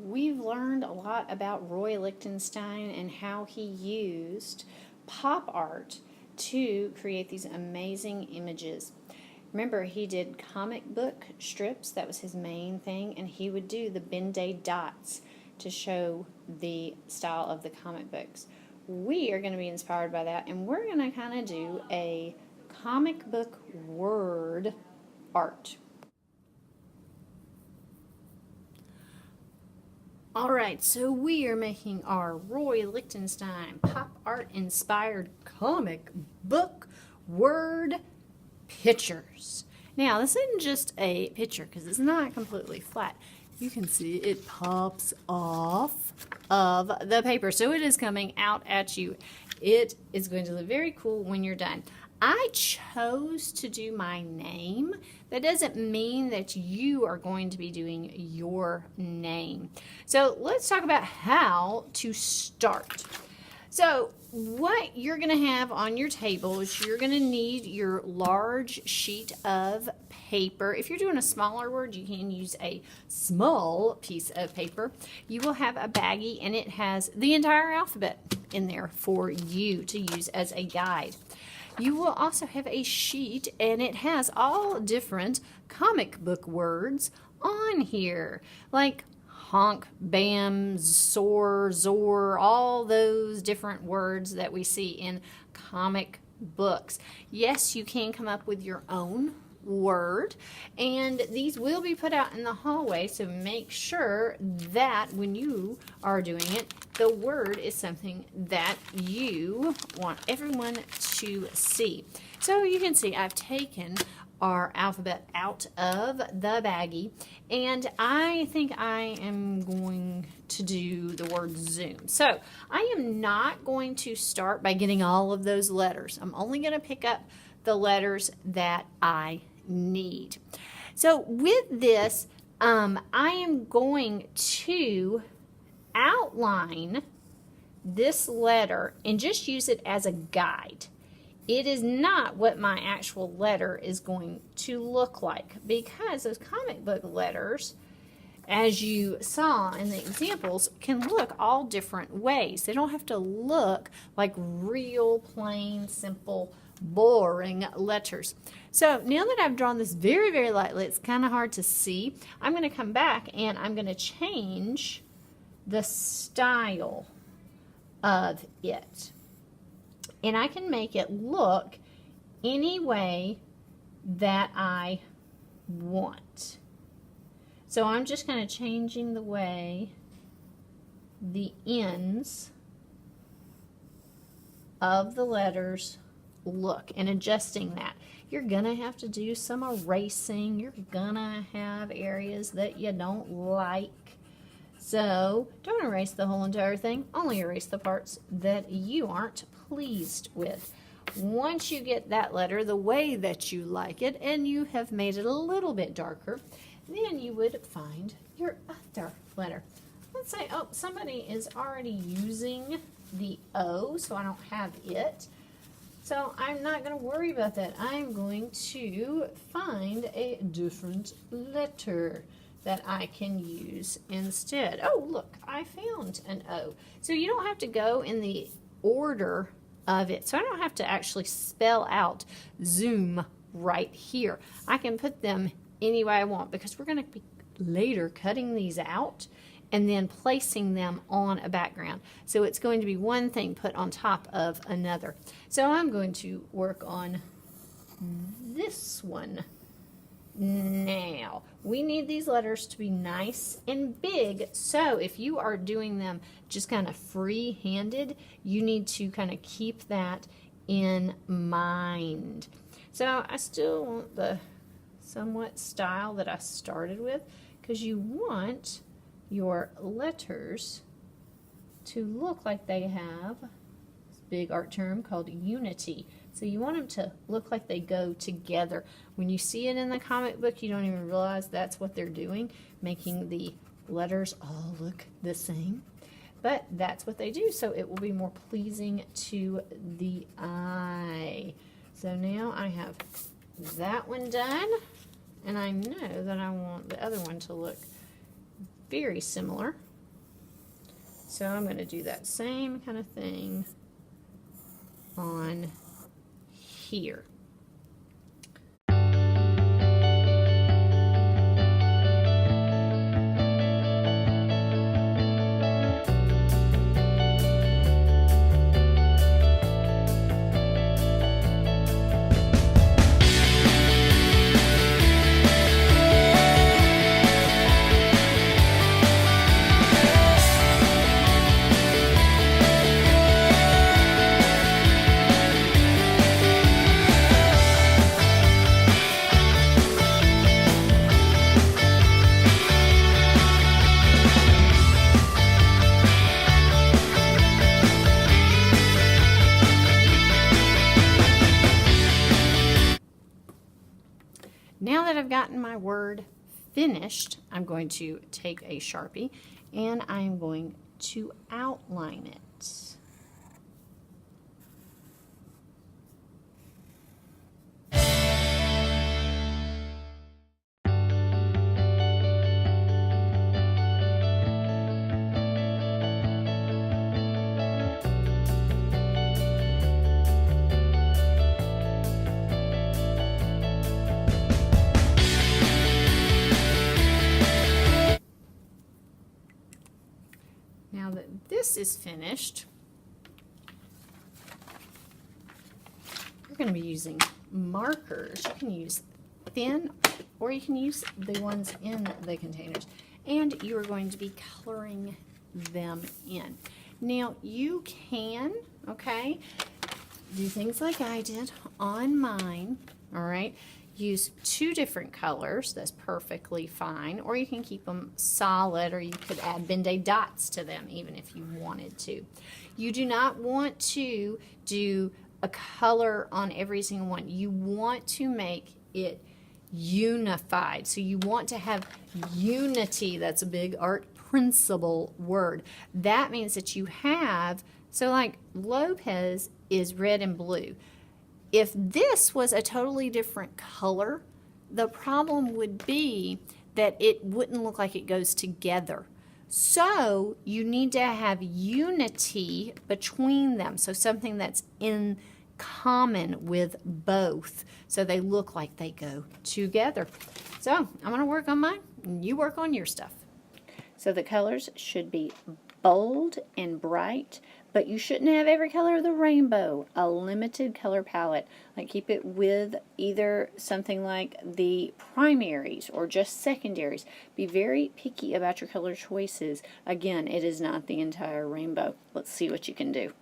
we've learned a lot about Roy Lichtenstein and how he used pop art to create these amazing images. Remember, he did comic book strips, that was his main thing, and he would do the Ben-Day dots to show the style of the comic books. We are going to be inspired by that, and we're going to kind of do a comic book word art. Alright, so we are making our Roy Lichtenstein pop art inspired comic book word pictures. Now, this isn't just a picture because it's not completely flat. You can see it pops off of the paper, so it is coming out at you. It is going to look very cool when you're done. I chose to do my name. That doesn't mean that you are going to be doing your name. So let's talk about how to start. So what you're going to have on your table is you're going to need your large sheet of paper. If you're doing a smaller word, you can use a small piece of paper. You will have a baggie, and it has the entire alphabet in there for you to use as a guide. You will also have a sheet, and it has all different comic book words on here, like honk, bam, soar, zor, all those different words that we see in comic books. Yes, you can come up with your own word, and these will be put out in the hallway, so make sure that when you are doing it, the word is something that you want everyone to see. So you can see I've taken our alphabet out of the baggie, and I think I am going to do the word Zoom. So I am not going to start by getting all of those letters. I'm only going to pick up the letters that I need. So with this, I am going to outline this letter and just use it as a guide. It is not what my actual letter is going to look like, because those comic book letters, as you saw in the examples, can look all different ways. They don't have to look like real, plain, simple, boring letters. So now that I've drawn this very, very lightly, it's kind of hard to see. I'm going to come back and I'm going to change the style of it. And I can make it look any way that I want. So I'm just kind of changing the way the ends of the letters look and adjusting that. You're gonna have to do some erasing. You're gonna have areas that you don't like. So don't erase the whole entire thing. Only erase the parts that you aren't pleased with. Once you get that letter the way that you like it, and you have made it a little bit darker, then you would find your other letter. Let's say, oh, somebody is already using the O, so I don't have it. So I'm not going to worry about that. I'm going to find a different letter that I can use instead. Oh, look, I found an O. So you don't have to go in the order of it. So I don't have to actually spell out Zoom right here. I can put them any way I want, because we're going to be later cutting these out and then placing them on a background. So it's going to be one thing put on top of another. So I'm going to work on this one. Now, we need these letters to be nice and big, so if you are doing them just kind of free-handed, you need to kind of keep that in mind. So I still want the somewhat style that I started with, because you want your letters to look like they have this big art term called unity. So you want them to look like they go together. When you see it in the comic book, you don't even realize that's what they're doing, making the letters all look the same. But that's what they do, so it will be more pleasing to the eye. So now I have that one done, and I know that I want the other one to look very similar So I'm going to do that same kind of thing on here. Now that I've gotten my word finished, I'm going to take a Sharpie and I'm going to outline it. Now that this is finished, you're going to be using markers. You can use thin or you can use the ones in the containers, and you are going to be coloring them in. Now you can, okay, do things like I did on mine, all right? Use 2 different colors, that's perfectly fine, or you can keep them solid, or you could add Ben-Day dots to them even if you wanted to. You do not want to do a color on every single one. You want to make it unified. So you want to have unity. That's a big art principle word. That means that you have, so like Lopez is red and blue. If this was a totally different color, the problem would be that it wouldn't look like it goes together. So you need to have unity between them. So something that's in common with both, so they look like they go together. So I'm going to work on mine, and you work on your stuff. So the colors should be bold and bright, but you shouldn't have every color of the rainbow. A limited color palette. Like keep it with either something like the primaries or just secondaries. Be very picky about your color choices. Again, it is not the entire rainbow. Let's see what you can do.